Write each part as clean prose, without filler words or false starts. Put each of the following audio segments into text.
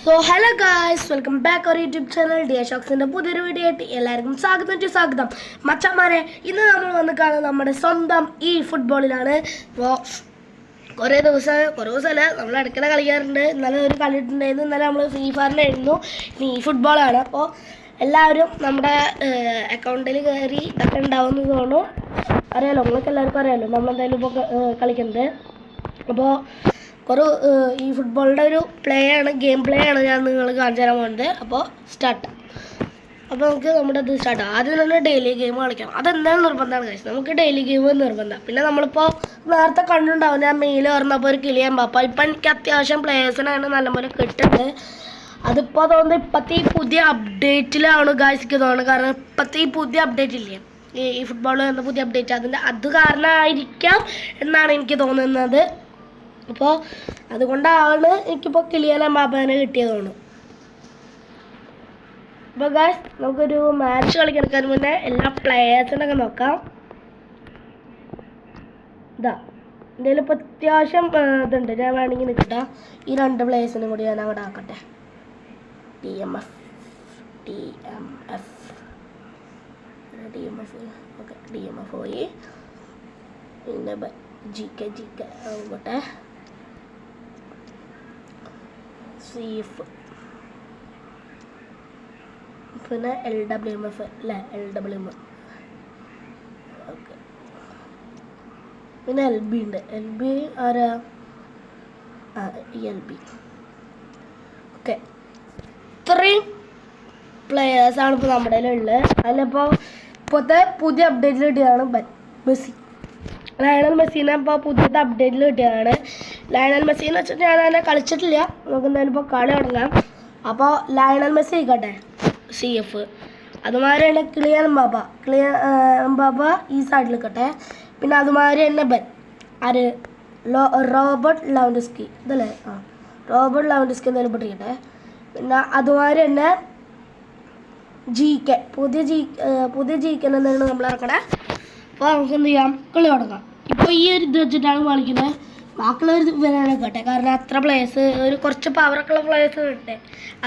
So hello guys, welcome back our YouTube channel D ഷോക്സിൻ്റെ പുതിയൊരു video ആയിട്ട് എല്ലാവർക്കും സ്വാഗതം മച്ചന്മാരെ. ഇന്ന് നമ്മൾ വന്ന് കാണുന്നത് നമ്മുടെ സ്വന്തം ഈ ഫുട്ബോളിലാണ്. അപ്പോൾ കുറേ ദിവസമല്ല, നമ്മൾ ഇടയ്ക്കിടെ കളിക്കാറുണ്ട്. ഇന്നലെ ഒരു കളി ഇട്ടുണ്ടായിരുന്നു. ഇന്നലെ നമ്മൾ ഫ്രീ ഫയറിനായിരുന്നു. ഇനി ഈ ഫുട്ബോളാണ്. അപ്പോൾ എല്ലാവരും നമ്മുടെ അക്കൗണ്ടിൽ കയറി ഇതൊക്കെ ഉണ്ടാവുമെന്ന് തോന്നുന്നു. അറിയാലോ, നിങ്ങൾക്ക് എല്ലാവർക്കും അറിയാമല്ലോ നമ്മളെന്തായാലും ഇപ്പോൾ കളിക്കുന്നത്. അപ്പോൾ ഈ ഫുട്ബോളിൻ്റെ ഒരു ഗെയിം പ്ലേ ആണ് ഞാൻ നിങ്ങൾ കാണിച്ചു തരാൻ പോകുന്നത്. അപ്പോൾ സ്റ്റാർട്ട്. അപ്പോൾ നമുക്ക് നമ്മുടെ ഇത് സ്റ്റാർട്ട്. ആദ്യം തന്നെ ഡെയിലി ഗെയിം കളിക്കണം. അതെന്തായാലും നിർബന്ധമാണ് കഴിച്ചത്. നമുക്ക് ഡെയിലി ഗെയിം നിർബന്ധം. പിന്നെ നമ്മളിപ്പോൾ നേരത്തെ കണ്ടുണ്ടാവും, ഞാൻ മെയിൽ പറഞ്ഞപ്പോൾ ഒരു കിളിയാൻ പാപ്പ. ഇപ്പം എനിക്ക് അത്യാവശ്യം പ്ലേയേഴ്സിനാണ് നല്ലപോലെ കിട്ടുന്നത്. അതിപ്പോൾ തോന്നുന്നത് ഇപ്പോഴത്തെ ഈ പുതിയ അപ്ഡേറ്റിലാണ് ഗായ്സിക്ക് തോന്നുന്നത്. കാരണം ഇപ്പോഴത്തെ ഈ പുതിയ അപ്ഡേറ്റ് ഇല്ലേ, ഈ ഫുട്ബോൾ എന്ന പുതിയ അപ്ഡേറ്റ്, അത് കാരണമായിരിക്കാം എന്നാണ് എനിക്ക് തോന്നുന്നത്. അപ്പോൾ അതുകൊണ്ടാണ് എനിക്കിപ്പോൾ കിലിയൻ എംബാപ്പേനെ കിട്ടിയതാണ്. അപ്പോൾ ഗായ്സ്, നമുക്കൊരു മാച്ച് കളിക്കാൻ മുന്നേ എല്ലാ പ്ലേയേഴ്സിനൊക്കെ നോക്കാം. എന്തെങ്കിലും ഇപ്പോൾ അത്യാവശ്യം ഇതുണ്ട്. ഞാൻ വേണമെങ്കിൽ നിൽക്കട്ടെ, ഈ രണ്ട് പ്ലേയേഴ്സിനും കൂടി ഞാൻ അങ്ങോട്ട് ആക്കട്ടെ. T M F okay, DMF പോയി. പിന്നെ ജി കെ ആവട്ടെ. CF, പിന്നെ LWMF അല്ലേ, LWM. ഓക്കെ, പിന്നെ LB ഉണ്ട്. LB ആരാ? LB. ഓക്കെ, ഇത്രയും പ്ലെയേഴ്സാണ് ഇപ്പോൾ നമ്മുടെ ഉള്ളത്. അതിലിപ്പോൾ ഇപ്പോഴത്തെ പുതിയ അപ്ഡേറ്റിൽ കിട്ടിയതാണ് ലയണൽ മെസ്സിനെ. ഇപ്പോൾ പുതിയത്തെ അപ്ഡേറ്റിൽ കിട്ടിയതാണ് ലയണൽ മെസ്സി എന്ന് വെച്ചിട്ട് ഞാൻ അതിനെ കളിച്ചിട്ടില്ല. നമുക്ക് എന്തായാലും ഇപ്പോൾ കളി തുടങ്ങാം. അപ്പോൾ ലയണൽ മെസ്സി ആയിക്കോട്ടെ, CF. അതുമാതിരി തന്നെ കിലിയൻ എംബാപ്പ ഈ സൈഡിൽ നിൽക്കട്ടെ. പിന്നെ അതുമാതിരി തന്നെ റോബർട്ട് ലെവൻഡോസ്കി ഇതല്ലേ, റോബർട്ട് ലെവൻഡോസ്കി എന്തായാലും പൊട്ടിക്കട്ടെ. പിന്നെ അതുമാതിരി തന്നെ പുതിയ ജി കെ എന്താണ് നമ്മൾ ഇറക്കണേ. അപ്പോൾ നമുക്ക് എന്ത് ചെയ്യാം, കളി തുടങ്ങാം. ഇപ്പോൾ ഈ ഒരു ഇത് വെച്ചിട്ടാണ് കളിക്കുന്നത്. ബാക്കിയുള്ളവർ വരാണ് കേട്ടെ, കാരണം അത്ര പ്ലേയേഴ്സ്, കുറച്ച് പവറൊക്കെ ഉള്ള പ്ലേയേഴ്സ് കിട്ടെ.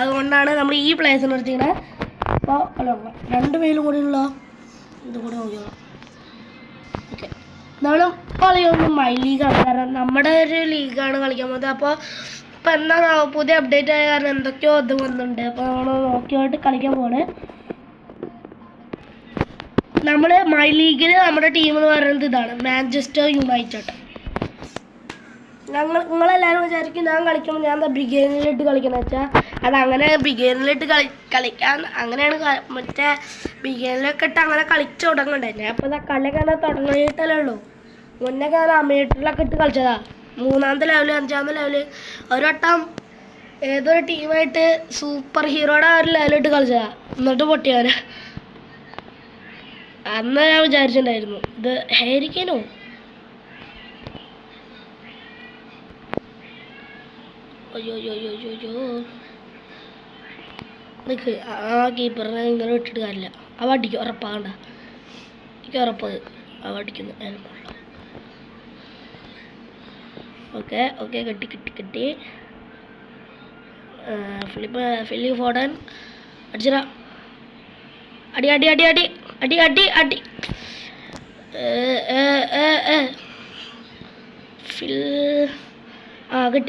അതുകൊണ്ടാണ് നമ്മൾ ഈ പ്ലേയേഴ്സിനെ എടുത്തിരിക്കുന്നത്. അപ്പോൾ കളി തുടങ്ങാം. രണ്ട് പേരും കൂടിയുള്ള ഇത് കൂടെ നോക്കിയോളാം. ഓക്കെ, നമ്മൾ കളിയൊന്നും മൈ ലീഗാണ്, കാരണം നമ്മുടെ ഒരു ലീഗാണ് കളിക്കാൻ പോകുന്നത്. അപ്പോൾ ഇപ്പം എന്താ പുതിയ അപ്ഡേറ്റ് ആയ കാരണം എന്തൊക്കെയോ ഇത് വന്നിട്ടുണ്ട്. അപ്പോൾ നമ്മൾ നോക്കിയായിട്ട് കളിക്കാൻ പോകണേ. നമ്മൾ മൈ ലീഗിൽ നമ്മുടെ ടീം എന്ന് പറയുന്നത് ഇതാണ്, മാഞ്ചസ്റ്റർ യുണൈറ്റഡ്. നിങ്ങളെല്ലാവരും വിചാരിക്കും ഞാൻ കളിക്കുമ്പോൾ ഞാൻ ബിഗിനറിലിട്ട് കളിക്കുന്നത് വെച്ചാൽ അതങ്ങനെ ബിഗിനറിലിട്ട് കളിക്കാൻ അങ്ങനെയാണ്. മറ്റേ ബിഗിനറിലൊക്കെ ഇട്ട് അങ്ങനെ കളിച്ച് തുടങ്ങണ്ടേ. ഞാൻ ഇപ്പോൾ കളിയൊക്കെ അങ്ങനെ തുടങ്ങിയിട്ടല്ലേ ഉള്ളൂ. മുന്നേ ഞാൻ അമേരിക്കയിലൊക്കെ ഇട്ട് കളിച്ചതാ. 3ാമത്തെ ലെവല് 5ാമത്തെ ലെവല് ഒരു വട്ടം ഏതൊരു ടീമായിട്ട് സൂപ്പർ ഹീറോയുടെ ആ ഒരു ലെവലിട്ട് കളിച്ചതാ. എന്നിട്ട് പൊട്ടിയാന്. അന്ന് ഞാൻ വിചാരിച്ചിട്ടുണ്ടായിരുന്നു ഇത് ഹേരിക്കനോ. അയ്യോ നിക്ക്, ആ കീപ്പറിനെ ഇങ്ങനെ ഇട്ടിട്ട് കാര്യമില്ല. അവ അടിക്കും, ഉറപ്പാകണ്ട. എനിക്ക് ഉറപ്പത് അവ അടിക്കുന്നു. ഓക്കെ കെട്ടി ഫിലി ഫോഡൻ അടിച്ചരാ. അടി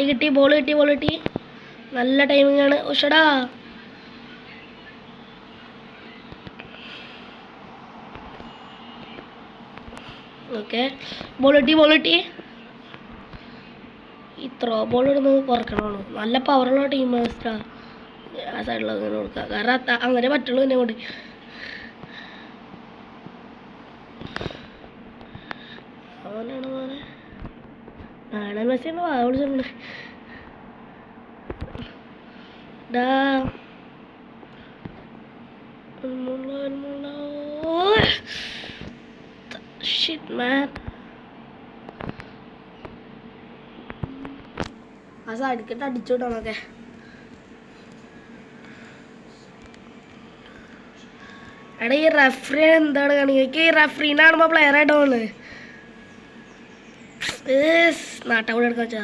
കിട്ടി ബോൾ കിട്ടി. നല്ല ടൈമിംഗ് ആണ്. ഉഷടാ, ഓക്കെ, ബോൾ കിട്ടി. ഈ ത്രോ ബോൾ ഇടുന്നത് കുറക്കണമാണ്. നല്ല പവറുള്ള ടീം ആ സൈഡിൽ അങ്ങനെ കൊടുക്കുക, കാരണം അങ്ങനെ പറ്റുള്ളൂ എന്നെ കൊണ്ട്. അവനാണ് മെസ്സി എന്ന് വിളിച്ചിട്ടുണ്ട്. ആ സൈഡിക്കിട്ട് അടിച്ചുവിടാനൊക്കെ. എടാ, ഈ റെഫറി എന്താണ് കാണിക്കുക? ഈ റെഫറീനെ കാണുമ്പോൾ പ്ലെയർ ആയിട്ട് പോകുന്നത്. നാട്ട കൂടെ എടുക്കാൻ വെച്ചാ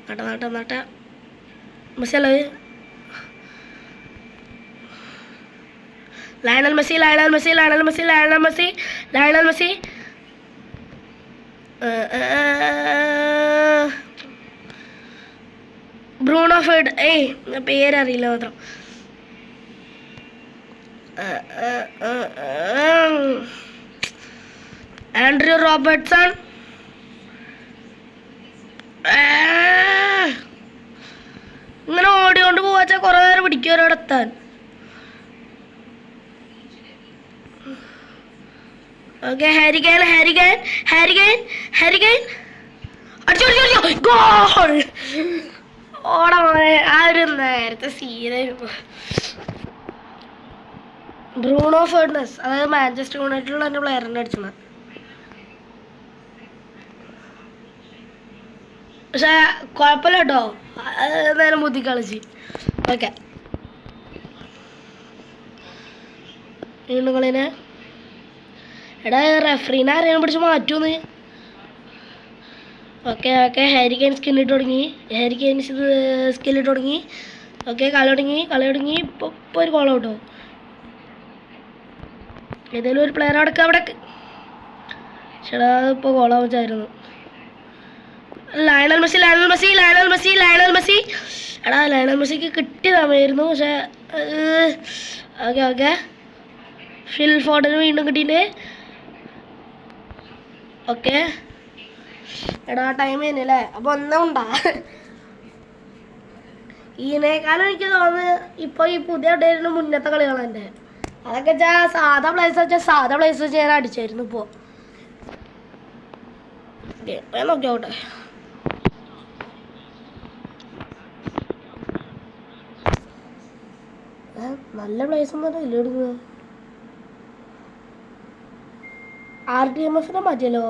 നാട്ട മെസ്സി അല്ലേ? Lionel Messi Lionel Messi Lionel Messi Lionel Messi Lionel Messi Bruno ഫെഡ് പേരറിയില്ല മാത്രം. ആൻഡ്രൂ റോബർട്ട്സൺ ഇങ്ങനെ ഓടിക്കൊണ്ട് പോവാച്ചാൽ കുറെ നേരം പിടിക്കും ഒരാടെ എത്താൻ. ഓക്കെ ഹാരികെയിൻ ഹാരികെയിൻ ഹാരികെയിൻ ഹാരികെയിൻ അടിച്ചു ഗോൾ. ഓടാ മോനെ, ആ ഒരു നേരത്തെ സീനായിരുന്നു. ബ്രൂണോ ഫെർണാണ്ടസ്, അതായത് മാഞ്ചസ്റ്റർ യുണൈറ്റഡിലുള്ള എൻ്റെ പ്ലെയറിൻ്റെ അടിച്ചത്. പക്ഷെ കുഴപ്പമില്ല കേട്ടോ, നേരം ബുദ്ധി കളിച്ച്. ഓക്കെ വീണ്ടുകളിനെ എടാ റെഫറീനെ ആരെയും പിടിച്ച് മാറ്റൂന്ന്. ഓക്കെ ഓക്കെ ഹാരിക്കെയിൻ സ്കിന്നിട്ട് തുടങ്ങി, ഹാരിക്കെയിൻ സ്കില്ലിട്ട് തുടങ്ങി. ഓക്കെ കളി തുടങ്ങി. ഇപ്പോൾ ഒരു കോൾ ഔട്ടോ. ഏതെങ്കിലും ഒരു പ്ലെയർ അവിടെ ചേട്ടാ ഇപ്പോൾ കോളാൻ വെച്ചായിരുന്നു. Lionel Messi Lionel Messi Lionel Messi Lionel Messi എടാ ലയണൽ മെസ്സിക്ക് കിട്ടിയതായിരുന്നു. പക്ഷേ ഓക്കെ ഫിൽ ഫോർഡിന് വീണ്ടും കിട്ടിയിട്ട്. ഓക്കെ എടാ ടൈം ചെയ്യുന്നില്ലേ, അപ്പോൾ ഒന്നും ഉണ്ടാ. ഇതിനേക്കാളും എനിക്ക് തോന്നുന്നു ഇപ്പോൾ ഈ പുതിയ അപ്ഡേറ്റിന് മുന്നത്തെ കളികളാണ് എൻ്റെ. അതൊക്കെ വെച്ചാൽ സാധാ പ്ലേസ് വെച്ച് ഞാൻ അടിച്ചായിരുന്നു. ഇപ്പോൾ നോക്കിയോട്ടെ. നല്ല പ്ലേസ് ഒന്നും ഇല്ല എടുക്കുന്നത്. RDMF മാറ്റിയല്ലോ.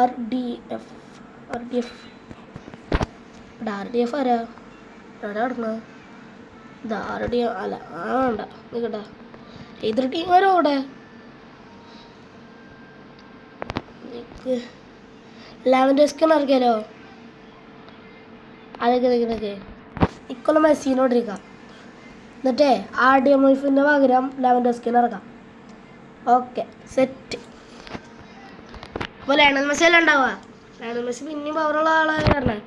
RDF ആരാ എവിടെ കിടക്കുന്നത്? ഇത് RDF അല്ല, വേണ്ട നിൽക്കട്ടെ. ഏതൊരു ടീം വരും അവിടെ? 11 ഇറക്കിയാലോ? അതൊക്കെ ഇക്കൊല്ലം മെസ്സിനോടിരിക്കാം. എന്നിട്ടേ RDMFിൻ്റെ പകരം 11 ഇറക്കാം. Okay set. അപ്പോൾ ലയണൽ മെസ്സി അല്ല ഉണ്ടാവുക. ലയണൽ മെസ്സി പിന്നെയും പവറുള്ള ആളായ കാരണം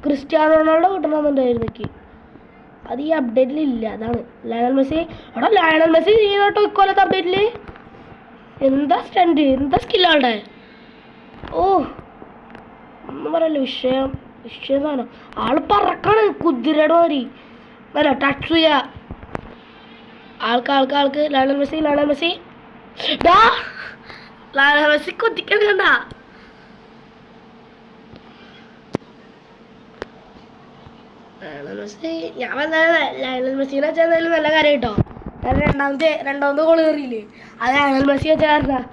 ക്രിസ്ത്യാനോ റൊണാൾഡോ കിട്ടണമെന്നുണ്ടായിരുന്നു എനിക്ക്. അത് ഈ അപ്ഡേറ്റിലില്ല. അതാണ് ലയണൽ മെസ്സി. എടാ ലയണൽ മെസ്സി ചെയ്യുന്നോട്ടോ ഇക്കൊല്ലത്തെ അപ്ഡേറ്റിൽ. എന്താ സ്റ്റണ്ട്, എന്താ സ്കില്ലാളുടെ. ഓ ഒന്നും പറയല്ലോ, വിഷയം സാധനം. ആള് പറക്കാണ് കുതിരയുടെ മാതിരി. അല്ല ടച്ച് ചെയ്യാ ആൾക്ക് ലയണൽ മെസ്സി ലയണൽ മെസ്സി കുത്തിക്കണ്ട. ലയണൽ മെസ്സി ഞാൻ ലയണൽ മെസ്സിനെ വെച്ചാൽ എന്തായാലും നല്ല കാര്യം കേട്ടോ. രണ്ടാമത്തെ ഗോൾ കയറിയില്ലേ, അത് ലയണൽ മെസ്സി വെച്ച കാരണം.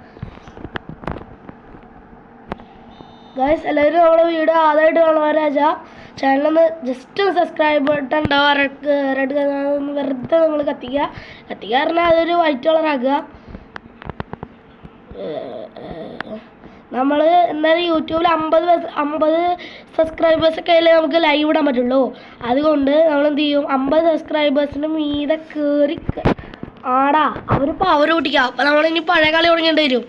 ഗൈസ് എല്ലാവരും നമ്മുടെ വീഡിയോ ആദ്യമായിട്ട് കാണുന്നവരാച്ചാ ചാനലൊന്ന് ജസ്റ്റ് സബ്സ്ക്രൈബ് ബട്ടൺ ഉണ്ടാവുക, റെഡ് ഒന്ന് വെറുതെ നമ്മൾ കത്തിക്കുക പറഞ്ഞാൽ അതൊരു വൈറ്റ് കളറാക്കുക. നമ്മൾ എന്തായാലും യൂട്യൂബിൽ 50 സബ്സ്ക്രൈബേഴ്സൊക്കെ ആയാലേ നമുക്ക് ലൈവ് ഇടാൻ പറ്റുള്ളൂ. അതുകൊണ്ട് നമ്മളെന്ത് ചെയ്യും, 50 സബ്സ്ക്രൈബേഴ്സിന് മീതെ കയറി ആടാ അവർ പവർ കൂട്ടിക്കുക. അപ്പം നമ്മളിനി പഴയ കളി തുടങ്ങേണ്ടി വരും.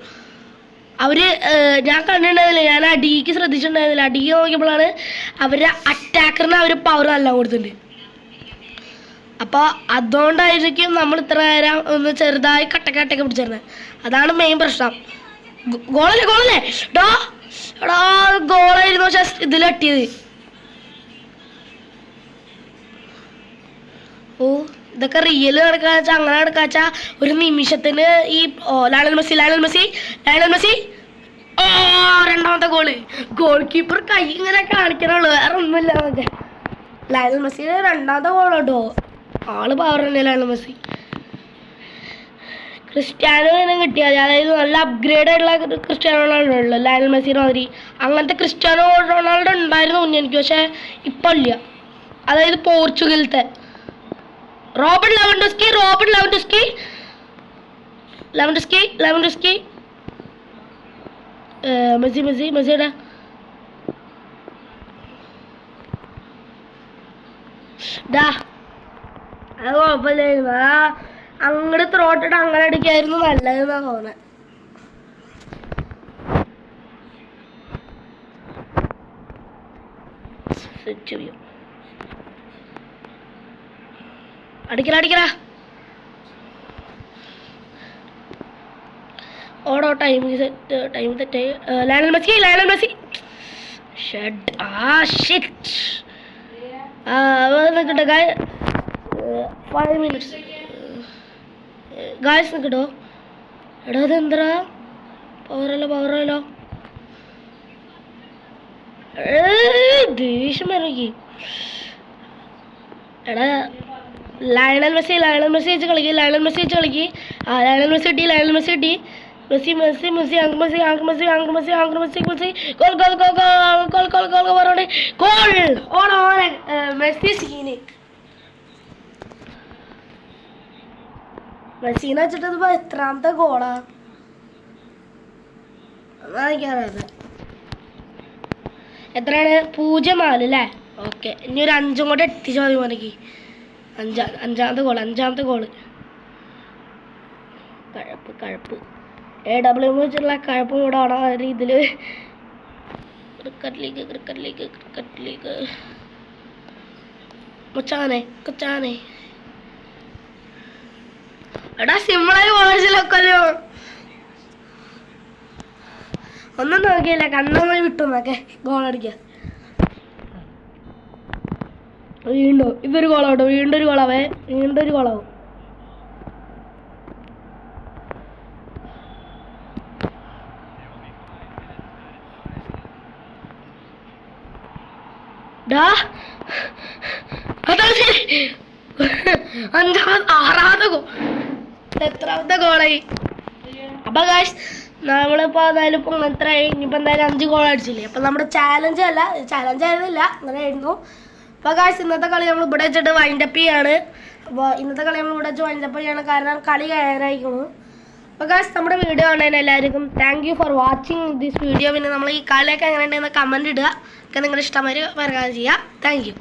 ഞാൻ കണ്ടിട്ടുണ്ടായിരുന്നില്ല, ഞാൻ അടിക്ക് ശ്രദ്ധിച്ചിട്ടുണ്ടായിരുന്നില്ല. അടിക്ക് നോക്കിയപ്പോഴാണ് അവരുടെ അറ്റാക്കറിന് അവർ പവർ നല്ല കൊടുത്തിട്ടുണ്ട്. അപ്പോൾ അതുകൊണ്ടായിരിക്കും നമ്മൾ ഇത്ര നേരം ഒന്ന് ചെറുതായി കട്ടൊക്കെ പിടിച്ചിരുന്നത്. അതാണ് മെയിൻ പ്രശ്നം. ഗോളല്ലേ എടാ ഗോളായിരുന്നു. പക്ഷെ ഇതിൽ തട്ടിയത്. ഓ ഇതൊക്കെ റിയൽ നടക്കാച്ചാ അങ്ങനെ നടക്കാച്ചാ ഒരു നിമിഷത്തിന് ഈ ലയണൽ മെസ്സി രണ്ടാമത്തെ ഗോൾ കീപ്പർ കൈ ഇങ്ങനെ കാണിക്കണുള്ളൂ, വേറെ ഒന്നുമില്ല. നമുക്ക് ലയണൽ മെസ്സിയുടെ രണ്ടാമത്തെ ഗോൾ കേട്ടോ. ആള് പവർ തന്നെ ലയണൽ മെസ്സി. ക്രിസ്ത്യാനോ തന്നെ കിട്ടിയാൽ അതായത് നല്ല അപ്ഗ്രേഡ് ആയിട്ടുള്ള ക്രിസ്ത്യാനോ റൊണാൾഡോ ഉള്ളു. ലയണൽ മെസ്സി മാതിരി അങ്ങനത്തെ ക്രിസ്ത്യാനോ റൊണാൾഡോ ഉണ്ടായിരുന്നു മുന്നേ എനിക്ക്, പക്ഷെ ഇപ്പം ഇല്ല. അതായത് പോർച്ചുഗലത്തെ റോബർട്ട് ലെവൻഡോസ്കി മെസ്സിയുടെ ഡാ അത് കുഴപ്പമില്ലായിരുന്നു. അങ്ങോട്ട് ത്രോട്ടിട്ട് അങ്ങനെ അടിക്കായിരുന്നു നല്ലതെന്നാ തോന്നുന്നത്. അടിക്കടാ ഓടോ. ടൈം തെറ്റായി. Lionel Messi shut. നിൽക്കട്ടെ 5 minutes ഗായ്സ് നിൽക്കട്ടോ. എടാ അതെന്തരാ പവറല്ലോ ദേഷ്യം വരക്കി. എടാ ലയണൽ മെസ്സി വെച്ച് കളിക്ക്. ലയണൽ മെസ്സി കിട്ടി. മെസ്സി സീന്. മെസ്സിനെ വെച്ചിട്ട് ഇതിപ്പോ എത്രാമത്തെ ഗോളാ എനിക്കറിയാതെ. എത്രയാണ്? 0-4 അല്ലേ? ഓക്കെ, ഇനി ഒരു 5 കൂടെ എത്തിച്ചാൽ മതി മോനക്ക്. അഞ്ചാമത്തെ ഗോള്. കഴപ്പ് AW വെച്ചുള്ള കഴപ്പ് കൂടെ ആണോ ഇതില്. ക്രിക്കറ്റ് ലീഗ് കൊച്ചാനെ. എടാ സിമ്പിളായി കോളേജിലൊക്കെല്ലോ ഒന്നും നോക്കിയില്ല, കണ്ണൊന്നും വിട്ടു നോക്കെ ഗോളടിക്കാൻ. വീണ്ടും ഇതൊരു ഗോളാവട്ടെ. വീണ്ടും ഒരു ഗോളാവും. എത്രാമത്തെ ഗോളായി? അപ്പൊ ഗായ്സ് നമ്മളിപ്പോ എന്തായാലും ഇപ്പൊ എത്ര ഇനിയിപ്പോ എന്തായാലും 5 ഗോൾ അടിച്ചില്ലേ. അപ്പൊ നമ്മുടെ ചാലഞ്ച് ആയിരുന്നില്ല, അങ്ങനെ ആയിരുന്നു. അപ്പൊ ഗായ്സ് ഇന്നത്തെ കളി നമ്മൾ ഇവിടെ വെച്ചിട്ട് വൈൻഡപ്പ് ചെയ്യാണ്. കാരണം കളി കഴിയാനായിരിക്കുന്നു. അപ്പോൾ ഗായ്സ് നമ്മുടെ വീഡിയോ കാണുന്നതിന് എല്ലാവർക്കും thank you for watching this video. പിന്നെ നമ്മൾ ഈ കളിയൊക്കെ എങ്ങനെ ഉണ്ടെന്ന് കമൻറ്റ് ഇടുക. ഒക്കെ നിങ്ങളുടെ ഇഷ്ടമായി പറയുക ചെയ്യുക. Thank you.